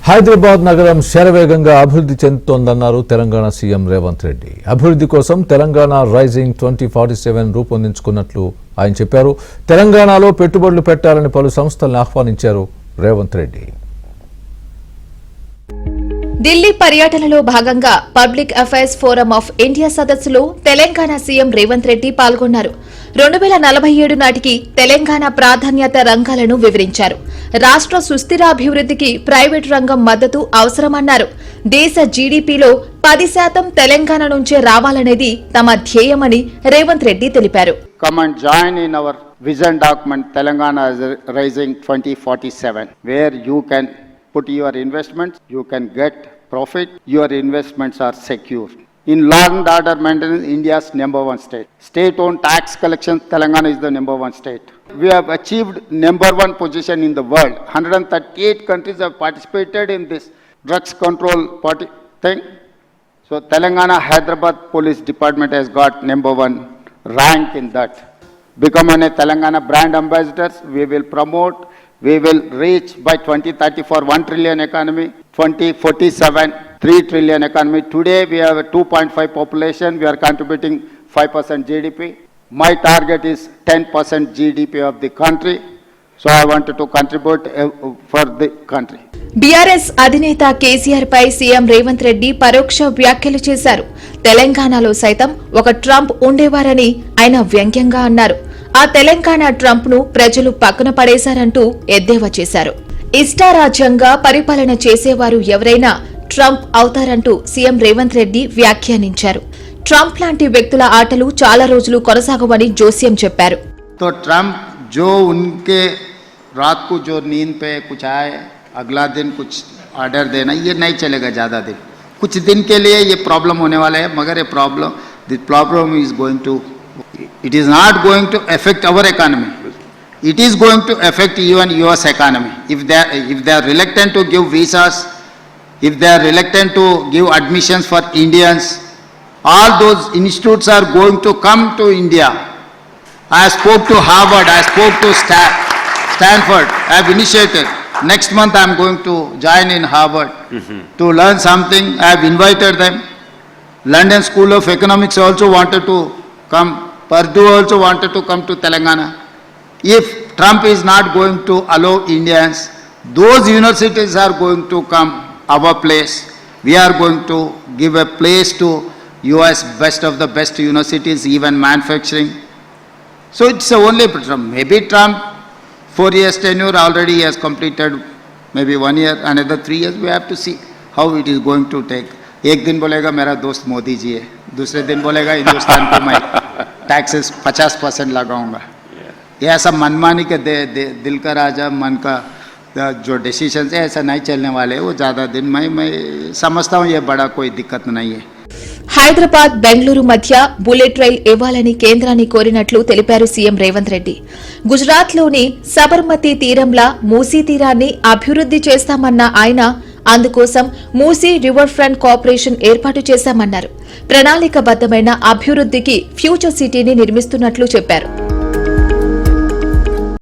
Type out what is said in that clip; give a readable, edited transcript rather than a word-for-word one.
హైదరాబాద్ నగరం శరవేగంగా అభివృద్ధి చెందుతోందన్నారు తెలంగాణ సీఎం రేవంత్ రెడ్డి. అభివృద్ధి కోసం తెలంగాణ రైజింగ్ 2047 రూపొందించుకున్నట్లు ఆయన చెప్పారు. తెలంగాణలో పెట్టుబడులు పెట్టాలని పలు సంస్థలను ఆహ్వానించారు రేవంత్ రెడ్డి. ఢిల్లీ పర్యటనలో భాగంగా public affairs forum of India సదస్సులో తెలంగాణ సీఎం రేవంత్ రెడ్డి పాల్గొన్నారు. 2047 నాటికి తెలంగాణ ప్రాధాన్యత రంగాలను వివరించారు. రాష్ట్ర సుస్థిరాభివృద్ధికి ప్రైవేటు రంగం మద్దతు అవసరమన్నారు. దేశ జీడీపీలో 10% తెలంగాణ నుంచే రావాలనేది తమ ధ్యేయమని రేవంత్ రెడ్డి తెలిపారు. Come and join in our vision document Telangana Rising 2047, where you can put your investments, you can get profit, your investments are secure. In law and order maintenance, India's #1 state. State-owned tax collection, Telangana is the #1 state. We have achieved #1 position in the world. 138 countries have participated in this drugs control thing. So Telangana Hyderabad Police Department has got #1 rank in that. Become a Telangana brand ambassadors, we will promote. We will reach by 2034 1 trillion economy, 2047 3 trillion economy. Today we have a 2.5 population. We are contributing 5% GDP. My target is 10% GDP of the country. So I wanted to contribute for the country. BRS అధినేత కేసీఆర్ పై CM Revanth Reddy పరోక్ష వ్యాఖ్యలు చేశారు. తెలంగాణలో సైతం ఒక Trump ఉండేవారని ఆయన వ్యంగ్యంగా అన్నారు. ఆ తెలంగాణ ట్రంప్ ను ప్రజలు పక్కన పడేశారంటూ ఎద్దేవా చేశారు. ఇష్టారాజ్యంగా పరిపాలన చేసేవారు ఎవరైనా ట్రంప్ అవుతారంటూ సీఎం రేవంత్ రెడ్డి వ్యాఖ్యానించారు. ట్రంప్ లాంటి వ్యక్తుల ఆటలు చాలా రోజులు కొనసాగవని జోస్యం చెప్పారు. तो ट्रम्प जो उनके रात को जो नींद पे कुछ आए अगला दिन कुछ ऑर्डर देना ये नहीं चलेगा ज़्यादा दिन. कुछ दिन के लिए ये प्रॉब्लम होने वाला है, मगर ये problem is going to, it is not going to affect our economy. It is going to affect even US economy. If they are reluctant to give visas, if they are reluctant to give admissions for Indians, all those institutes are going to come to India. I spoke to Harvard, I spoke to Stanford. I have initiated. Next month I am going to join in Harvard to learn something. I have invited them. London School of Economics also wanted to come. Purdue also wanted to come to Telangana. If Trump is not going to allow Indians, those universities are going to come our place. We are going to give a place to US best of the best universities, even manufacturing. So it's only Trump. Maybe Trump 4 years tenure already he has completed, maybe 1 year, another 3 years. We have to see how it is going to take. एक दिन बोलेगा मेरा दोस्त मोदी जी है, दूसरे दिन बोलेगा हिंदुस्तान को मैं टैक्सेस 50% लगाऊंगा. ये ऐसा मनमानी के दिल का राजा मन का जो डिसीजन है ऐसा नहीं चलने वाले. वो ज़्यादा दिन मैं समझता हूँ ये बड़ा कोई दिक्कत नहीं है. హైదరాబాద్ బెంగళూరు మధ్య బుల్లెట్ రైల్ ఇవ్వాలని కేంద్రాన్ని కోరినట్లు తెలిపారు సీఎం రేవంత్ రెడ్డి. గుజరాత్లోని సబర్మతి తీరంలా మూసీ తీరాన్ని అభివృద్ధి చేస్తామన్న ఆయన అందుకోసం మూసీ రివర్ ఫ్రంట్ కార్పొరేషన్ ఏర్పాటు చేశామన్నారు. ప్రణాళికబద్దమైన అభివృద్ధికి ఫ్యూచర్ సిటీని నిర్మిస్తున్నట్లు చెప్పారు.